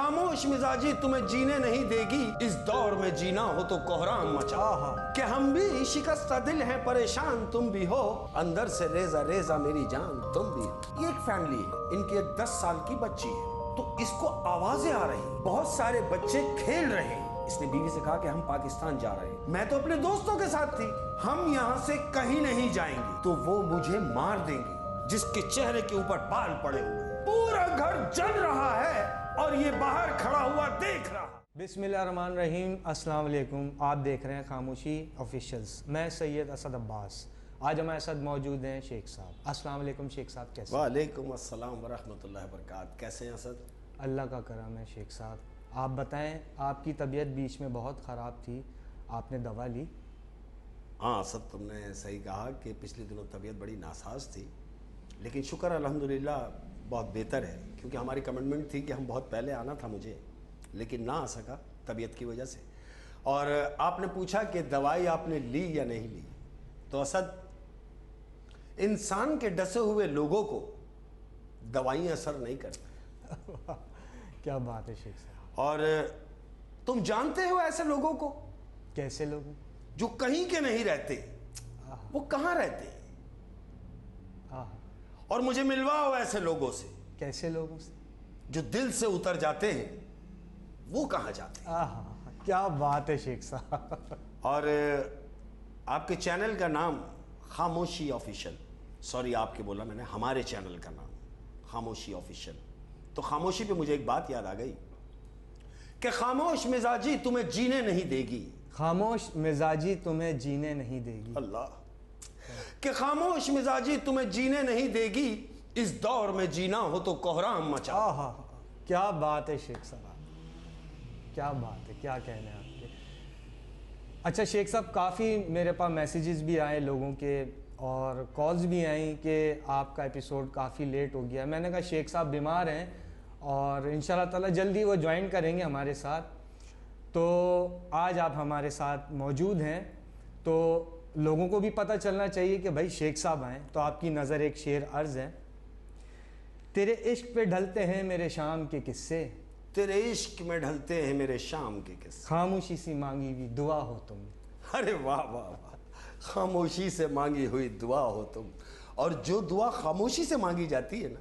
खामोश मिजाजी तुम्हें जीने नहीं देगी, इस दौर में जीना हो तो कोहराम मचा। कि हम भी शिकस्ता दिल हैं परेशान तुम भी हो, अंदर से रेजा रेजा मेरी जान तुम भी हो। ये एक फैमिली है, इनकी एक 10 साल की बच्ची है, तो इसको आवाजें आ रही, बहुत सारे बच्चे खेल रहे हैं। इसने बीवी से कहा कि हम पाकिस्तान जा रहे हैं। मैं तो अपने दोस्तों के साथ थी, हम यहाँ से कहीं नहीं जाएंगे तो वो मुझे मार देंगे। जिसके चेहरे के ऊपर बाल पड़े हुए, पूरा घर जल रहा है और ये बाहर खड़ा हुआ देख रहा। बिस्मिल्लाहिर्रहमानिर्रहीम, अस्सलाम वालेकुम। आप देख रहे हैं खामोशी ऑफिशियल्स। मैं सैयद असद अब्बास। आज हमारे साथ मौजूद हैं शेख साहब। अस्सलाम वालेकुम शेख साहब, कैसे? वालेकुम अस्सलाम वरहमतुल्लाहि वबरकात। कैसे हैं असद? अल्लाह का करम है शेख साहब। आप बताएं, आपकी तबीयत बीच में बहुत ख़राब थी, आपने दवा ली? हाँ असद, तुमने सही कहा कि पिछले दिनों तबीयत बड़ी नासाज थी, लेकिन शुक्र अल्हम्दुलिल्लाह बहुत बेहतर है, क्योंकि हमारी कमिटमेंट थी कि हम बहुत पहले आना था मुझे, लेकिन ना आ सका तबीयत की वजह से। और आपने पूछा कि दवाई आपने ली या नहीं ली, तो असद इंसान के डसे हुए लोगों को दवाइयाँ असर नहीं करती। क्या बात है शेख साहब। और तुम जानते हो ऐसे लोगों को? कैसे लोग? जो कहीं के नहीं रहते, वो कहाँ रहते हैं? और मुझे मिलवाओ ऐसे लोगों से। कैसे लोगों से? जो दिल से उतर जाते हैं, वो कहाँ जाते हैं? क्या बात है शेख साहब। और आपके चैनल का नाम खामोशी ऑफिशियल, सॉरी आपके बोला मैंने, हमारे चैनल का नाम खामोशी ऑफिशियल। तो खामोशी पे मुझे एक बात याद आ गई कि खामोश मिजाजी तुम्हें जीने नहीं देगी। खामोश मिजाजी तुम्हें जीने नहीं देगी। अल्लाह। कि खामोश मिजाजी तुम्हें जीने नहीं देगी, इस दौर में जीना हो तो कोहराम मचा। क्या बात है शेख साहब, क्या बात है, क्या कहने हैं आपके। अच्छा शेख साहब, काफ़ी मेरे पास मैसेजेस भी आए लोगों के और कॉल्स भी आई कि आपका एपिसोड काफ़ी लेट हो गया। मैंने कहा शेख साहब बीमार हैं और इंशाल्लाह ताला जल्दी वो ज्वाइन करेंगे हमारे साथ। तो आज आप हमारे साथ मौजूद हैं, तो लोगों को भी पता चलना चाहिए कि भाई शेख साहब आए। तो आपकी नज़र एक शेर अर्ज़ है। तेरे इश्क पे ढलते हैं मेरे शाम के किस्से, तेरे इश्क में ढलते हैं मेरे शाम के किस्से, खामोशी सी मांगी हुई दुआ हो तुम। अरे वाह वाह वाह, खामोशी से मांगी हुई दुआ हो तुम। और जो दुआ खामोशी से मांगी जाती है ना,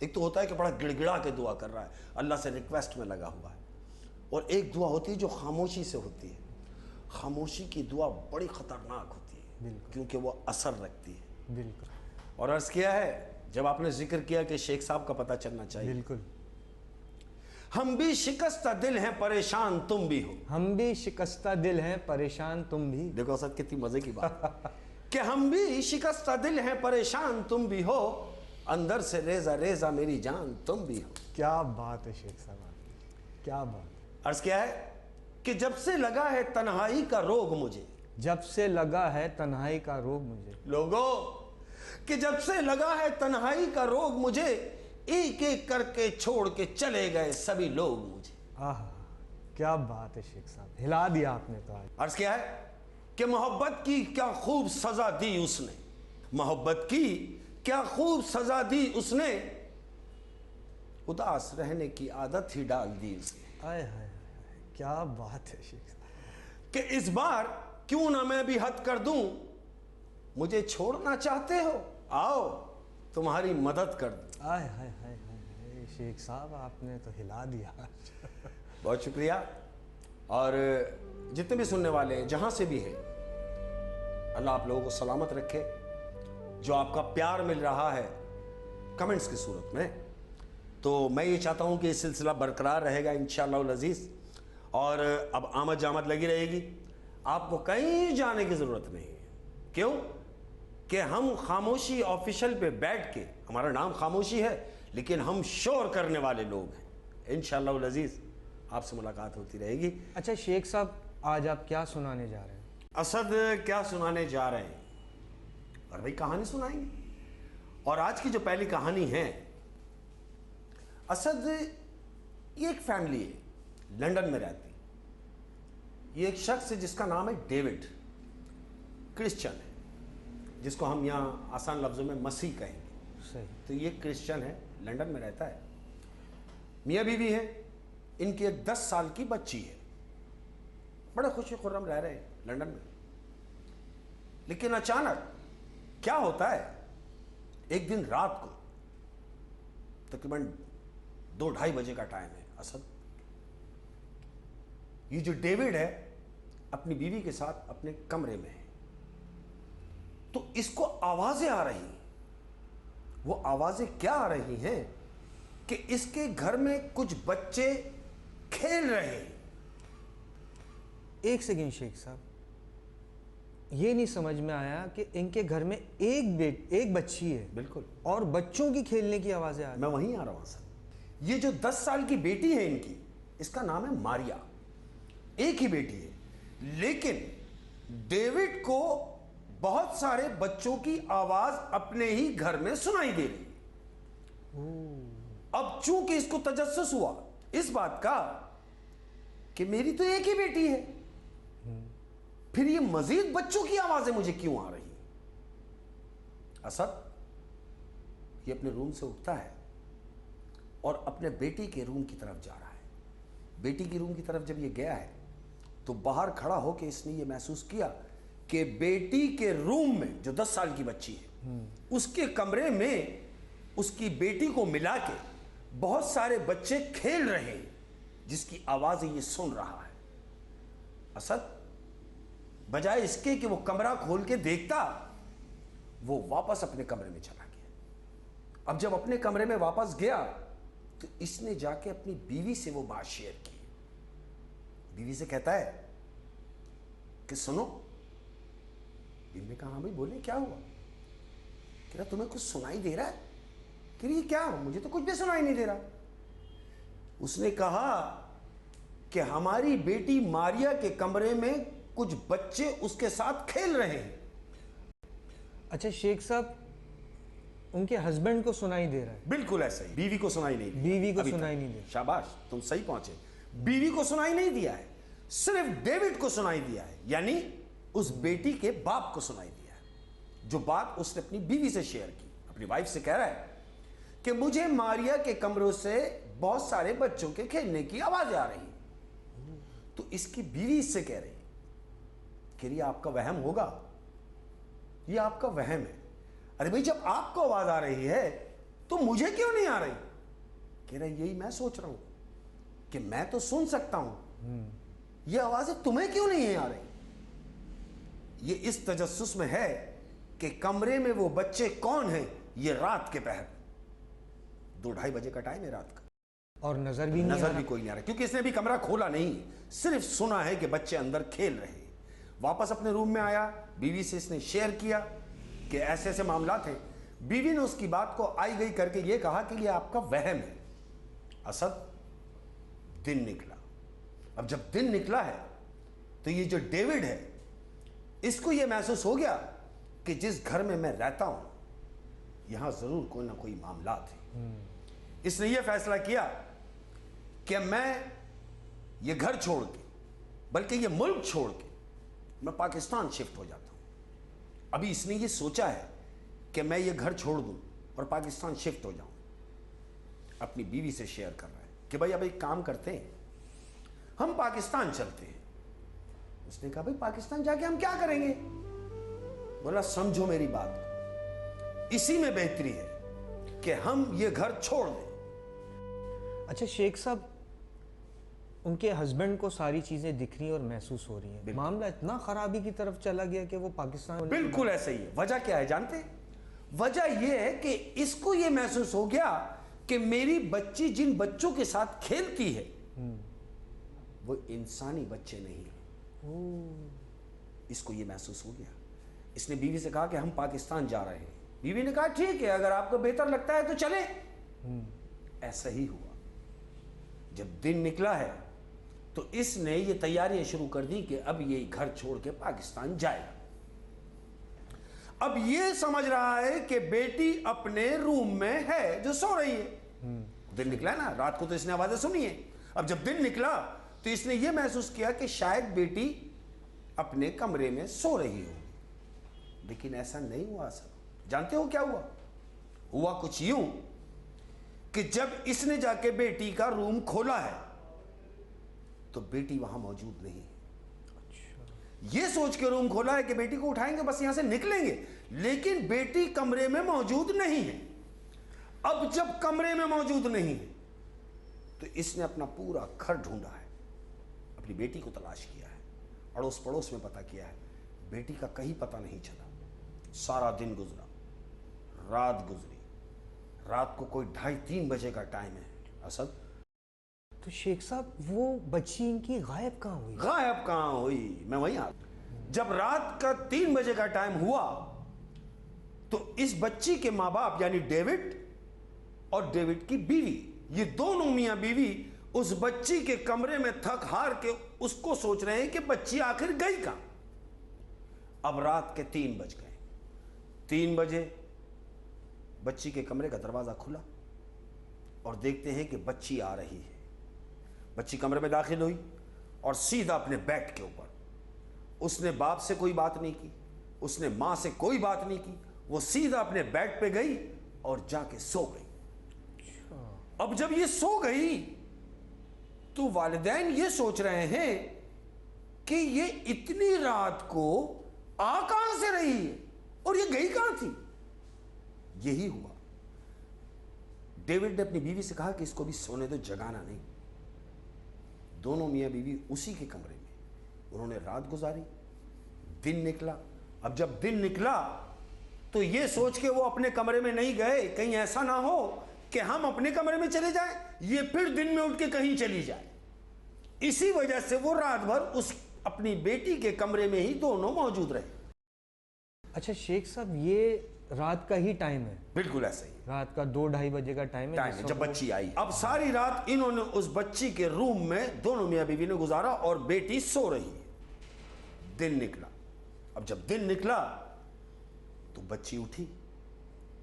एक तो होता है कि बड़ा गिड़गिड़ा के दुआ कर रहा है, अल्लाह से रिक्वेस्ट में लगा हुआ है, और एक दुआ होती है जो खामोशी से होती है। खामोशी की दुआ बड़ी ख़तरनाक होती है, क्योंकि वो असर रखती है। बिल्कुल। और अर्ज़ किया है, जब आपने जिक्र किया कि शेख साहब का पता चलना चाहिए, बिल्कुल। हम भी शिकस्ता दिल हैं परेशान तुम भी हो। हम भी शिकस्ता दिल हैं परेशान तुम भी। देखो असद, कितनी मजे की बात कि हम भी शिकस्ता दिल हैं परेशान तुम भी हो, अंदर से रेजा रेजा मेरी जान तुम भी हो। क्या बात है शेख साहब, क्या बात। अर्ज क्या है कि जब से लगा है तन्हाई का रोग मुझे, जब से लगा है तन्हाई का रोग मुझे, लोगों कि जब से लगा है तन्हाई का रोग मुझे, एक एक करके छोड़ के चले गए सभी लोग मुझे। क्या बात है शेख साहब, हिला दिया आपने तो आज। अर्ज क्या है कि मोहब्बत की क्या खूब सजा दी उसने, मोहब्बत की क्या खूब सजा दी उसने, उदास रहने की आदत ही डाल दी उसने। आय हाय, क्या बात है शेख साहब। कि इस बार क्यों ना मैं भी हद कर दूं, मुझे छोड़ना चाहते हो, आओ तुम्हारी मदद कर दूं। आय हाय हाय हाय, शेख साहब आपने तो हिला दिया। बहुत शुक्रिया। और जितने भी सुनने वाले हैं, जहां से भी है, अल्लाह आप लोगों को सलामत रखे। जो आपका प्यार मिल रहा है कमेंट्स की सूरत में, तो मैं ये चाहता हूं कि ये सिलसिला बरकरार रहेगा इंशाअल्लाह अज़ीज़। और अब आमद जामद लगी रहेगी, आपको कहीं जाने की ज़रूरत नहीं है। क्यों कि हम खामोशी ऑफिशियल पे बैठ के, हमारा नाम खामोशी है लेकिन हम शोर करने वाले लोग हैं। इंशाअल्लाह अज़ीज़ आपसे मुलाकात होती रहेगी। अच्छा शेख साहब, आज आप क्या सुनाने जा रहे हैं? असद क्या सुनाने जा रहे हैं? और भाई कहानी सुनाएंगे। और आज की जो पहली कहानी है, असद ये एक फैमिली है, लंदन में रहती। ये एक शख्स है जिसका नाम है डेविड, क्रिश्चियन है, जिसको हम यहाँ आसान लफ्ज़ों में मसीह कहेंगे। सही। तो ये क्रिश्चियन है, लंदन में रहता है, मियाँ बीवी है, इनकी एक 10 साल की बच्ची है, बड़े खुशी खुर्रम रह रहे हैं लंदन में। लेकिन अचानक क्या होता है, एक दिन रात को तकरीबन 2-2:30 बजे का टाइम है असद, ये जो डेविड है अपनी बीवी के साथ अपने कमरे में है, तो इसको आवाजें आ रही। वो आवाजें क्या आ रही हैं कि इसके घर में कुछ बच्चे खेल रहे हैं। एक सेकंड शेख साहब, ये नहीं समझ में आया कि इनके घर में एक बच्ची है। बिल्कुल। और बच्चों की खेलने की आवाजें आ रही। मैं वहीं आ रहा हूं सर। ये जो 10 साल की बेटी है इनकी, इसका नाम है मारिया, एक ही बेटी है, लेकिन डेविड को बहुत सारे बच्चों की आवाज अपने ही घर में सुनाई दे रही। अब चूंकि इसको तजस्सुस हुआ इस बात का कि मेरी तो एक ही बेटी है, फिर ये मजीद बच्चों की आवाजें मुझे क्यों आ रही। असद ये अपने रूम से उठता है और अपने बेटी के रूम की तरफ जा रहा है। बेटी की रूम की तरफ जब ये गया है तो बाहर खड़ा होकर इसने ये महसूस किया कि बेटी के रूम में जो 10 साल की बच्ची है उसके कमरे में उसकी बेटी को मिला के बहुत सारे बच्चे खेल रहे हैं, जिसकी आवाजें ये सुन रहा है। असद बजाय इसके कि वो कमरा खोल के देखता, वो वापस अपने कमरे में चला गया। अब जब अपने कमरे में वापस गया तो इसने जाके अपनी बीवी से वो बात शेयर की। बीवी से कहता है कि सुनो। बीवी ने कहा हाँ भाई बोले, क्या हुआ? कह रहा तुम्हें कुछ सुनाई दे रहा है? कह रही क्या? मुझे तो कुछ भी सुनाई नहीं दे रहा। उसने कहा कि हमारी बेटी मारिया के कमरे में कुछ बच्चे उसके साथ खेल रहे हैं। अच्छा शेख साहब, उनके हस्बैंड को सुनाई दे रहा है? बिल्कुल ऐसा ही। बीवी को सुनाई नहीं दिया। बीवी को सुनाई नहीं दिया। शाबाश, तुम सही पहुंचे। बीवी को सुनाई नहीं दिया है, सिर्फ डेविड को सुनाई दिया है, यानी उस बेटी के बाप को सुनाई दिया है। जो बात उसने अपनी बीवी से शेयर की, अपनी वाइफ से कह रहा है कि मुझे मारिया के कमरों से बहुत सारे बच्चों के खेलने की आवाज आ रही। तो इसकी बीवी इससे कह रही कि ये आपका वहम होगा, ये आपका वहम है। अरे भाई जब आपको आवाज आ रही है तो मुझे क्यों नहीं आ रही? कह रहा यही मैं सोच रहा हूं कि मैं तो सुन सकता हूं, ये आवाजें तुम्हें क्यों नहीं आ रही? ये इस तजस्सुस में है कि कमरे में वो बच्चे कौन हैं। ये रात के पहर 2-2:30 बजे का टाइम है रात का, और नजर भी कोई नहीं आ रहा, क्योंकि इसने भी कमरा खोला नहीं, सिर्फ सुना है कि बच्चे अंदर खेल रहे हैं। वापस अपने रूम में आया, बीवी से इसने शेयर किया कि ऐसे ऐसे मामला थे। बीवी ने उसकी बात को आई गई करके ये कहा कि ये आपका वहम है। असद दिन निकला। अब जब दिन निकला है तो ये जो डेविड है इसको ये महसूस हो गया कि जिस घर में मैं रहता हूं यहां जरूर कोई ना कोई मामला थे। इसने ये फैसला किया कि मैं ये घर छोड़ के, बल्कि ये मुल्क छोड़ के मैं पाकिस्तान शिफ्ट हो जाता हूं। अभी इसने ये सोचा है कि मैं ये घर छोड़ दूं और पाकिस्तान शिफ्ट हो जाऊं। अपनी बीवी से शेयर कर रहा है कि भाई अब एक काम करते हैं, हम पाकिस्तान चलते हैं। उसने कहा भाई पाकिस्तान जाके हम क्या करेंगे? बोला समझो मेरी बात, इसी में बेहतरी है कि हम ये घर छोड़ दें। अच्छा शेख साहब, उनके हस्बैंड को सारी चीजें दिख रही और महसूस हो रही हैं, मामला इतना खराबी की तरफ चला गया कि वो पाकिस्तान। बिल्कुल ऐसा ही है। वजह क्या है जानते हैं? वजह यह है कि इसको यह महसूस हो गया कि मेरी बच्ची जिन बच्चों के साथ खेलती है वो इंसानी बच्चे नहीं है। इसको ये महसूस हो गया। इसने बीवी से कहा कि हम पाकिस्तान जा रहे हैं। बीवी ने कहा ठीक है, अगर आपको बेहतर लगता है तो चले। ऐसा ही हुआ। जब दिन निकला है तो इसने ये तैयारियां शुरू कर दी कि अब ये घर छोड़ के पाकिस्तान जाएगा। अब ये समझ रहा है कि बेटी अपने रूम में है जो सो रही है। दिन निकला है ना, रात को तो इसने आवाजें सुनी है। अब जब दिन निकला तो इसने ये महसूस किया कि शायद बेटी अपने कमरे में सो रही हो, लेकिन ऐसा नहीं हुआ। सर जानते हो क्या हुआ? हुआ कुछ यूं कि जब इसने जाके बेटी का रूम खोला है तो बेटी वहां मौजूद नहीं है। ये सोच के रूम खोला है कि बेटी को उठाएंगे, बस यहां से निकलेंगे, लेकिन बेटी कमरे में मौजूद नहीं है। अब जब कमरे में मौजूद नहीं है तो इसने अपना पूरा घर ढूंढा है, अपनी बेटी को तलाश किया है, अड़ोस पड़ोस में पता किया है, बेटी का कहीं पता नहीं चला। सारा दिन गुजरा, रात गुजरी, रात को कोई 2:30-3 बजे का टाइम है। असद, तो शेख साहब वो बच्ची इनकी गायब कहाँ हुई? गायब कहां हुई, मैं वहीं आ। जब रात का 3 बजे का टाइम हुआ तो इस बच्ची के माँ बाप यानी डेविड और डेविड की बीवी, ये दोनों मियां बीवी उस बच्ची के कमरे में थक हार के उसको सोच रहे हैं कि बच्ची आखिर गई कहां। अब रात के 3 बज गए। 3 बजे बच्ची के कमरे का दरवाजा खुला और देखते हैं कि बच्ची आ रही है। बच्ची कमरे में दाखिल हुई और सीधा अपने बेड के ऊपर, उसने बाप से कोई बात नहीं की, उसने मां से कोई बात नहीं की, वो सीधा अपने बेड पे गई और जाके सो गई। अब जब ये सो गई तो वालिदैन ये सोच रहे हैं कि ये इतनी रात को आ कहां से रही है और ये गई कहां थी। यही हुआ। डेविड ने अपनी बीवी से कहा कि इसको भी सोने दो, जगाना नहीं। दोनों मियां बीवी उसी के कमरे में उन्होंने रात गुजारी। दिन निकला। अब जब दिन निकला तो ये सोच के वो अपने कमरे में नहीं गए, कहीं ऐसा ना हो कि हम अपने कमरे में चले जाएं, ये फिर दिन में उठ के कहीं चली जाए। इसी वजह से वो रात भर उस अपनी बेटी के कमरे में ही दोनों मौजूद रहे। अच्छा शेख साहब, ये रात का ही टाइम है? बिल्कुल ऐसा ही। रात का 2-2:30 बजे का टाइम है जब बच्ची आई। अब सारी रात इन्होंने उस बच्ची के रूम में दोनों मियां बीवी ने गुजारा और बेटी सो रही है। दिन निकला। अब जब दिन निकला तो बच्ची उठी।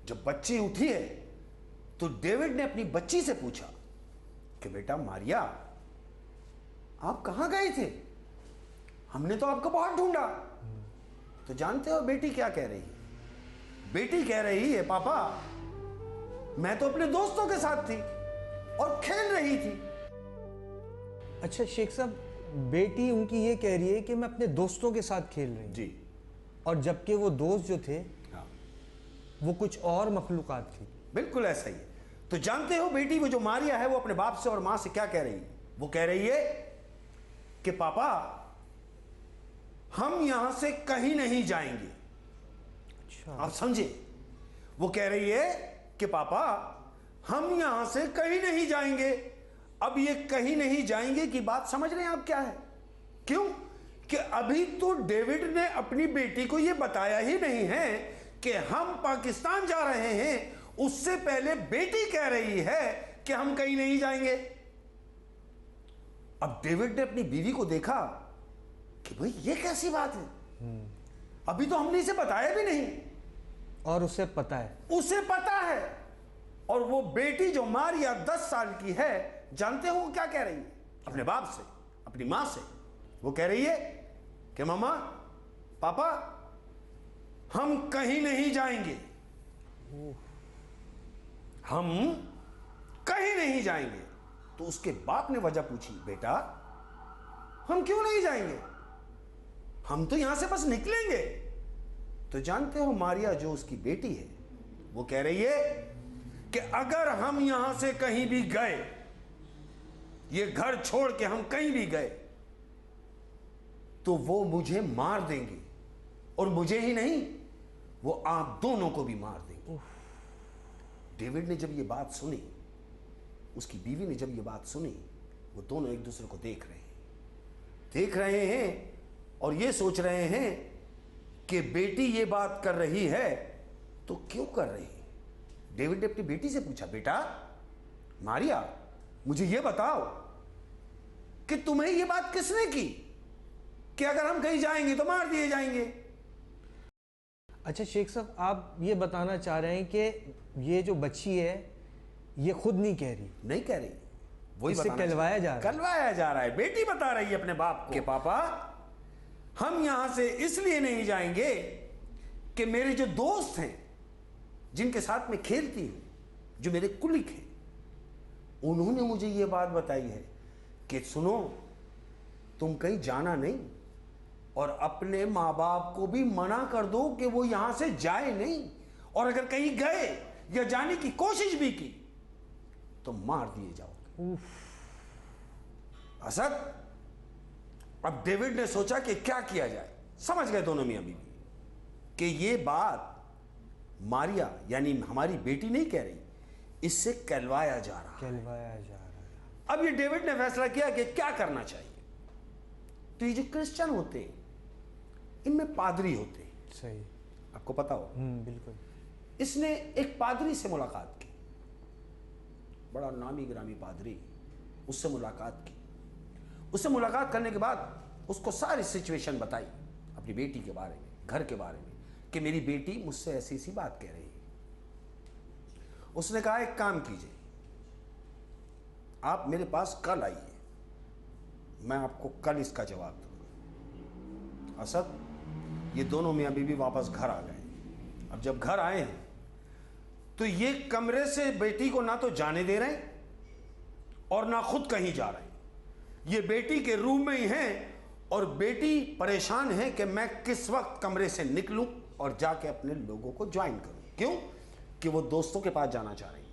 जब बच्ची उठी है तो डेविड ने अपनी बच्ची से पूछा कि बेटा मारिया, आप कहां गए थे? हमने तो आपको बहुत ढूंढा। तो जानते हो बेटी क्या कह रही है? बेटी कह रही है, पापा मैं तो अपने दोस्तों के साथ थी और खेल रही थी। अच्छा शेख साहब, बेटी उनकी ये कह रही है कि मैं अपने दोस्तों के साथ खेल रही हूं। जी। और जबकि वो दोस्त जो थे हाँ, वो कुछ और मखलूकात थी। बिल्कुल ऐसा ही है। तो जानते हो बेटी वो जो मारिया है वो अपने बाप से और मां से क्या कह रही है? वो कह रही है कि पापा हम यहां से कहीं नहीं जाएंगे। अच्छा। आप समझे? वो कह रही है कि पापा हम यहां से कहीं नहीं जाएंगे। अब ये कहीं नहीं जाएंगे की बात समझ रहे हैं आप क्या है? क्यों कि अभी तो डेविड ने अपनी बेटी को यह बताया ही नहीं है कि हम पाकिस्तान जा रहे हैं। उससे पहले बेटी कह रही है कि हम कहीं नहीं जाएंगे। अब डेविड ने अपनी बीवी को देखा कि भाई ये कैसी बात है, अभी तो हमने इसे बताया भी नहीं। और उसे पता है। उसे पता है। और वो बेटी जो मारिया 10 साल की है, जानते हो वो क्या कह रही है अपने बाप से, अपनी मां से? वो कह रही है कि मामा, पापा हम कहीं नहीं जाएंगे, हम कहीं नहीं जाएंगे। तो उसके बाप ने वजह पूछी, बेटा हम क्यों नहीं जाएंगे? हम तो यहां से बस निकलेंगे। तो जानते हो मारिया जो उसकी बेटी है वो कह रही है कि अगर हम यहां से कहीं भी गए, ये घर छोड़ के हम कहीं भी गए, तो वो मुझे मार देंगे। और मुझे ही नहीं, वो आप दोनों को भी मार देंगे। डेविड ने जब ये बात सुनी, उसकी बीवी ने जब ये बात सुनी, वो दोनों एक दूसरे को देख रहे हैं और ये सोच रहे हैं कि बेटी ये बात कर रही है तो क्यों कर रही है। डेविड ने अपनी बेटी से पूछा, बेटा मारिया मुझे ये बताओ कि तुम्हें ये बात किसने की कि अगर हम कहीं जाएंगे तो मार दिए जाएंगे? अच्छा शेख साहब, आप ये बताना चाह रहे हैं कि ये जो बच्ची है ये खुद नहीं कह रही? नहीं कह रही, वही इससे कहलवाया जा रहा है। बेटी बता रही है अपने बाप को कि पापा हम यहां से इसलिए नहीं जाएंगे कि मेरे जो दोस्त हैं जिनके साथ में खेलती हूं, जो मेरे कुलिक हैं, उन्होंने मुझे ये बात बताई है कि सुनो तुम कहीं जाना नहीं, और अपने माँ बाप को भी मना कर दो कि वो यहां से जाए नहीं, और अगर कहीं गए या जाने की कोशिश भी की तो मार दिए जाओगे। असद, अब डेविड ने सोचा कि क्या किया जाए। समझ गए दोनों मियां बीवी कि ये बात मारिया यानी हमारी बेटी नहीं कह रही, इससे कहलवाया जा रहा है। अब ये डेविड ने फैसला किया कि क्या करना चाहिए। तो ये जो क्रिश्चियन होते हैं इनमें पादरी होते हैं, सही, आपको पता हो। बिल्कुल। इसने एक पादरी से मुलाकात की, बड़ा नामी गिरामी पादरी, उससे मुलाकात की। उससे मुलाकात करने के बाद उसको सारी सिचुएशन बताई अपनी बेटी के बारे में, घर के बारे में, कि मेरी बेटी मुझसे ऐसी ऐसी बात कह रही है। उसने कहा एक काम कीजिए, आप मेरे पास कल आइए, मैं आपको कल इसका जवाब दूंगा। असद, ये दोनों मियां बीवी वापस घर आ गए। अब जब घर आए हैं तो ये कमरे से बेटी को ना तो जाने दे रहे हैं और ना खुद कहीं जा रहे हैं। ये बेटी के रूम में ही हैं और बेटी परेशान है कि मैं किस वक्त कमरे से निकलूं और जाके अपने लोगों को ज्वाइन करूं। क्यों? कि वो दोस्तों के पास जाना चाह रही है।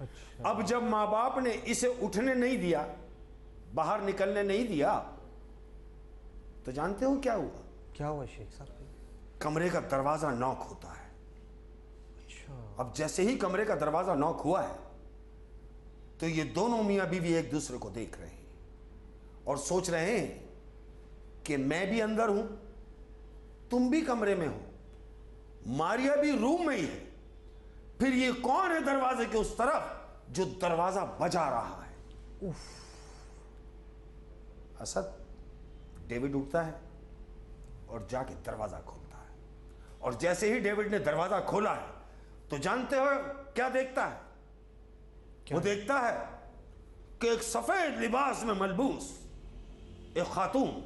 अच्छा। अब जब माँ बाप ने इसे उठने नहीं दिया, बाहर निकलने नहीं दिया, तो जानते हो क्या हुआ? क्या हुआ शेख साहब? कमरे का दरवाजा नॉक होता है। अच्छा। अब जैसे ही कमरे का दरवाजा नॉक हुआ है तो ये दोनों मियां बीवी एक दूसरे को देख रहे हैं और सोच रहे हैं कि मैं भी अंदर हूं, तुम भी कमरे में हो, मारिया भी रूम में ही है, फिर ये कौन है दरवाजे के उस तरफ जो दरवाजा बजा रहा है? उफ। असद, डेविड उठता है और जाके दरवाजा खोलता है, और जैसे ही डेविड ने दरवाजा खोला है तो जानते हो क्या देखता है? वो देखता है कि एक सफेद लिबास में मलबूस एक खातून,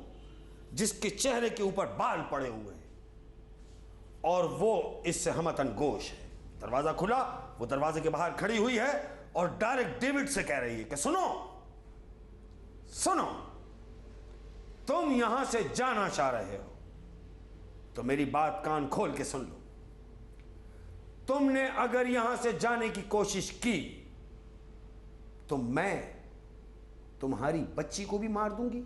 जिसके चेहरे के ऊपर बाल पड़े हुए हैं और वो इससे हमतन गोश है। दरवाजा खुला, वो दरवाजे के बाहर खड़ी हुई है और डायरेक्ट डेविड से कह रही है कि सुनो सुनो, तुम यहां से जाना चाह रहे हो तो मेरी बात कान खोल के सुन लो। तुमने अगर यहां से जाने की कोशिश की तो मैं तुम्हारी बच्ची को भी मार दूंगी,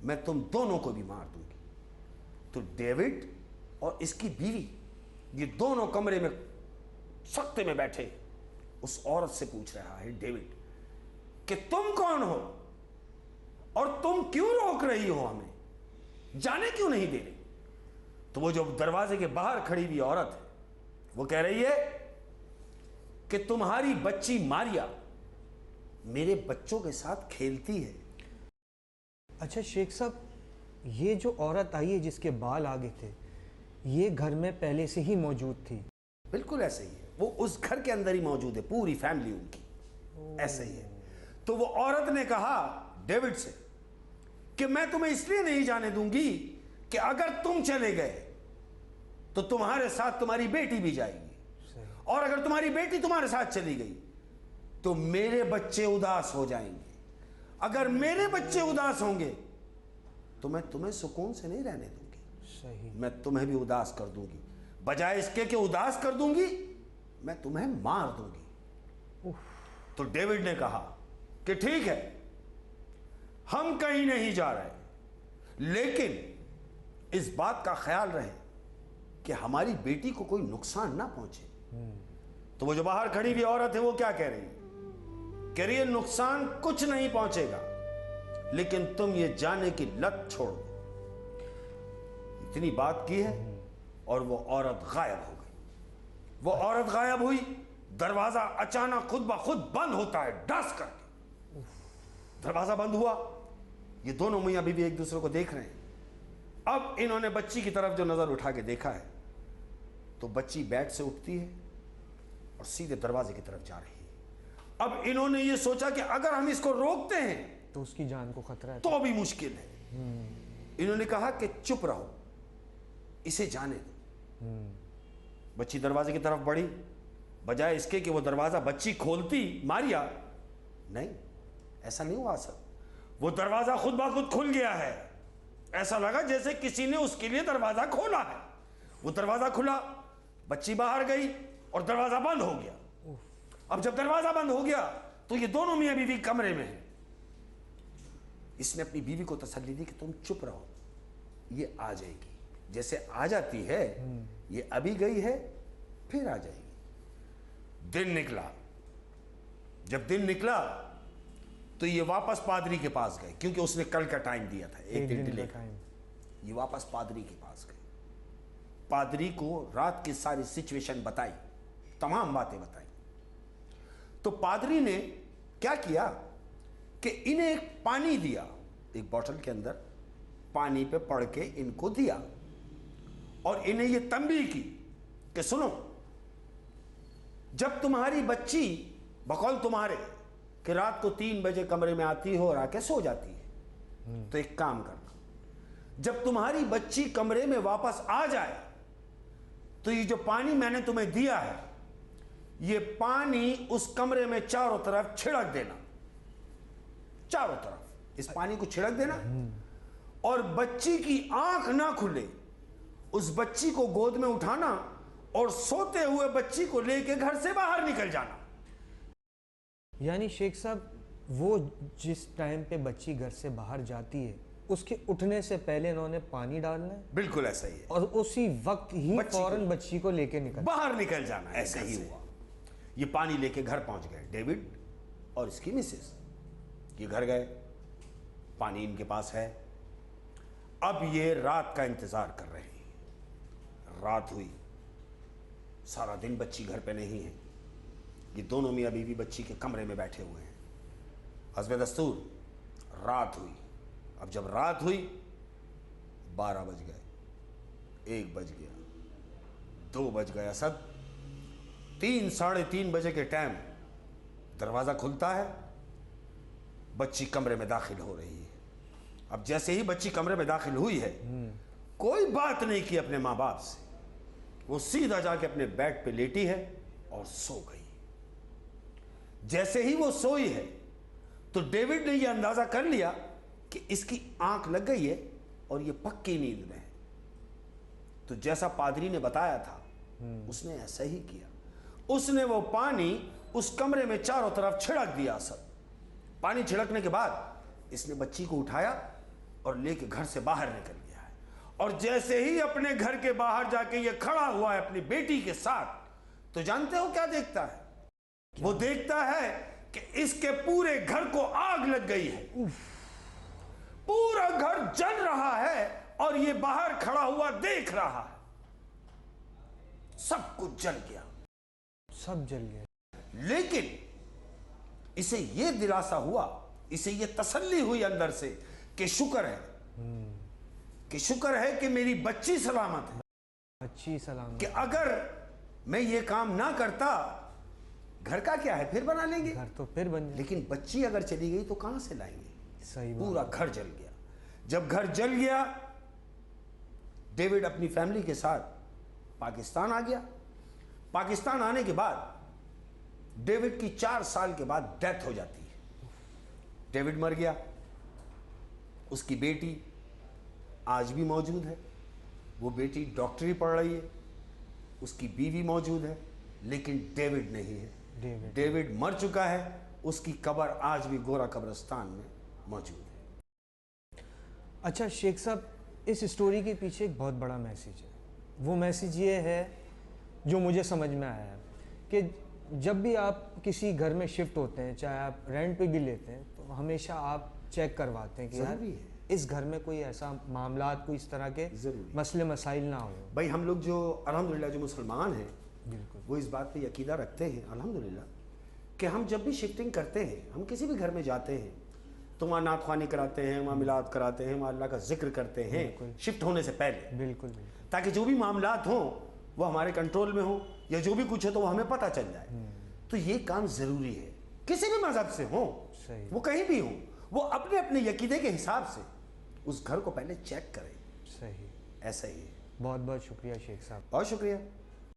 मैं तुम दोनों को भी मार दूंगी। तो डेविड और इसकी बीवी ये दोनों कमरे में सख्ते में बैठे उस औरत से पूछ रहा है डेविड कि तुम कौन हो और तुम क्यों रोक रही हो, हमें जाने क्यों नहीं दे रही? तो वो जो दरवाजे के बाहर खड़ी हुई औरत है वो कह रही है कि तुम्हारी बच्ची मारिया मेरे बच्चों के साथ खेलती है। अच्छा शेख साहब, ये जो औरत आई है जिसके बाल आगे थे, ये घर में पहले से ही मौजूद थी? बिल्कुल ऐसे ही है, वो उस घर के अंदर ही मौजूद है, पूरी फैमिली उनकी ऐसे ही है। तो वो औरत ने कहा डेविड से कि मैं तुम्हें इसलिए नहीं जाने दूंगी कि अगर तुम चले गए तो तुम्हारे साथ तुम्हारी बेटी भी जाएगी, और अगर तुम्हारी बेटी तुम्हारे साथ चली गई तो मेरे बच्चे उदास हो जाएंगे। अगर मेरे बच्चे उदास होंगे तो मैं तुम्हें सुकून से नहीं रहने दूंगी। सही। मैं तुम्हें भी उदास कर दूंगी, बजाय इसके कि उदास कर दूंगी मैं तुम्हें मार दूंगी। तो डेविड ने कहा कि ठीक है, हम कहीं नहीं जा रहे, लेकिन इस बात का ख्याल रहे कि हमारी बेटी को कोई नुकसान ना पहुंचे। तो वो जो बाहर खड़ी हुई औरत है वो क्या कह रही है? कह रही है नुकसान कुछ नहीं पहुंचेगा, लेकिन तुम ये जाने की लत छोड़ दो। इतनी बात की है और वो औरत गायब हो गई। वो औरत गायब हुई, दरवाजा अचानक खुद ब खुद बंद होता है, डस करके दरवाजा बंद हुआ। ये दोनों मियां बीवी एक दूसरे को देख रहे हैं। अब इन्होंने बच्ची की तरफ जो नजर उठा के देखा है तो बच्ची बेड से उठती है और सीधे दरवाजे की तरफ जा रही है। अब इन्होंने ये सोचा कि अगर हम इसको रोकते हैं तो उसकी जान को खतरा है, तो भी मुश्किल है। इन्होंने कहा कि चुप रहो, इसे जाने दो। बच्ची दरवाजे की तरफ बढ़ी, बजाय इसके कि वो दरवाजा बच्ची खोलती मारिया, नहीं, ऐसा नहीं हुआ। सर वो दरवाजा खुद ब खुद खुल गया है। ऐसा लगा जैसे किसी ने उसके लिए दरवाजा खोला है। वो दरवाजा खुला, बच्ची बाहर गई और दरवाजा बंद हो गया। अब जब दरवाजा बंद हो गया तो ये दोनों मियां बीवी कमरे में हैं। इसने अपनी बीवी को तसल्ली दी कि तुम चुप रहो, ये आ जाएगी। जैसे आ जाती है, ये अभी गई है फिर आ जाएगी। दिन निकला। जब दिन निकला तो ये वापस पादरी के पास गए, क्योंकि उसने कल का टाइम दिया था, एक दिन डिले का। ये वापस पादरी के पास गए। पादरी को रात की सारी सिचुएशन बताई, तमाम बातें बताई। तो पादरी ने क्या किया कि इन्हें एक पानी दिया, एक बोतल के अंदर पानी पे पड़ के इनको दिया, और इन्हें यह तंबीह की कि सुनो, जब तुम्हारी बच्ची बकौल तुम्हारे कि रात को 3 बजे कमरे में आती हो और आके सो जाती है, तो एक काम करना, जब तुम्हारी बच्ची कमरे में वापस आ जाए तो ये जो पानी मैंने तुम्हें दिया है, ये पानी उस कमरे में चारों तरफ छिड़क देना। चारों तरफ इस पानी को छिड़क देना, और बच्ची की आंख ना खुले, उस बच्ची को गोद में उठाना और सोते हुए बच्ची को लेके घर से बाहर निकल जाना। यानी शेख साहब, वो जिस टाइम पे बच्ची घर से बाहर जाती है, उसके उठने से पहले इन्होंने पानी डालना है। बिल्कुल ऐसा ही है। और उसी वक्त ही फौरन बच्ची को लेके बाहर निकल जाना। ऐसा ही हुआ। ये पानी लेके घर पहुंच गए, डेविड और इसकी मिसेस। ये घर गए, पानी इनके पास है। अब ये रात का इंतजार कर रहे हैं। रात हुई, सारा दिन बच्ची घर पे नहीं है। ये दोनों मियां बीवी बच्ची के कमरे में बैठे हुए हैं। हस्बे दस्तूर रात हुई। अब जब रात हुई, 12 बज गए, 1 बज गया, 2 बज गया, सब 3 साढ़े 3 बजे के टाइम दरवाजा खुलता है, बच्ची कमरे में दाखिल हो रही है। अब जैसे ही बच्ची कमरे में दाखिल हुई है, कोई बात नहीं की अपने माँ बाप से, वो सीधा जाके अपने बेड पे लेटी है और सो गई। जैसे ही वो सोई है तो डेविड ने यह अंदाजा कर लिया कि इसकी आंख लग गई है और ये पक्की नींद में है। तो जैसा पादरी ने बताया था, उसने ऐसा ही किया। उसने वो पानी उस कमरे में चारों तरफ छिड़क दिया। सब पानी छिड़कने के बाद इसने बच्ची को उठाया और लेके घर से बाहर निकल गया है। और जैसे ही अपने घर के बाहर जाके ये खड़ा हुआ है अपनी बेटी के साथ, तो जानते हो क्या देखता है? वो देखता है कि इसके पूरे घर को आग लग गई है। पूरा घर जल रहा है और ये बाहर खड़ा हुआ देख रहा है। सब कुछ जल गया, सब जल गया। लेकिन इसे यह दिलासा हुआ, इसे यह तसल्ली हुई अंदर से कि शुक्र है, कि शुक्र है कि मेरी बच्ची सलामत है। बच्ची सलामत। कि अगर मैं ये काम ना करता, घर का क्या है, फिर बना लेंगे, घर तो फिर बन जाए। लेकिन बच्ची अगर चली गई तो कहां से लाएंगे? सही बात। पूरा घर जल गया। जब घर जल गया, डेविड अपनी फैमिली के साथ पाकिस्तान आ गया। पाकिस्तान आने के बाद डेविड की 4 साल के बाद डेथ हो जाती है। डेविड मर गया। उसकी बेटी आज भी मौजूद है। वो बेटी डॉक्टरी पढ़ रही है। उसकी बीवी मौजूद है, लेकिन डेविड नहीं है। डेविड मर चुका है। उसकी कब्र आज भी गोरा कब्रिस्तान में मौजूद है। अच्छा शेख साहब, इस स्टोरी के पीछे एक बहुत बड़ा मैसेज है। वो मैसेज ये है जो मुझे समझ में आया है कि जब भी आप किसी घर में शिफ्ट होते हैं, चाहे आप रेंट पे भी लेते हैं, तो हमेशा आप चेक करवाते हैं कि यार इस घर में कोई ऐसा मामला, कोई इस तरह के मसले मसाइल ना हो। भाई हम लोग जो अल्हम्दुलिल्लाह जो मुसलमान हैं, बिल्कुल, वो इस बात पे यकीदा रखते हैं अल्हम्दुलिल्लाह कि हम जब भी शिफ्टिंग करते हैं, हम किसी भी घर में जाते हैं तो वहाँ नात ख़्वानी कराते हैं, वहाँ मिलाद कराते हैं, वहाँ अल्लाह का जिक्र करते हैं शिफ्ट होने से पहले। बिल्कुल, ताकि जो भी मामलात हों वो हमारे कंट्रोल में हो, या जो भी कुछ हो तो वो हमें पता चल जाए। तो ये काम ज़रूरी है, किसी भी मज़हब से हो, वो कहीं भी हो, वो अपने अपने यकीदे के हिसाब से उस घर को पहले चेक करें। सही, ऐसा ही है। बहुत बहुत शुक्रिया शेख साहब। बहुत शुक्रिया।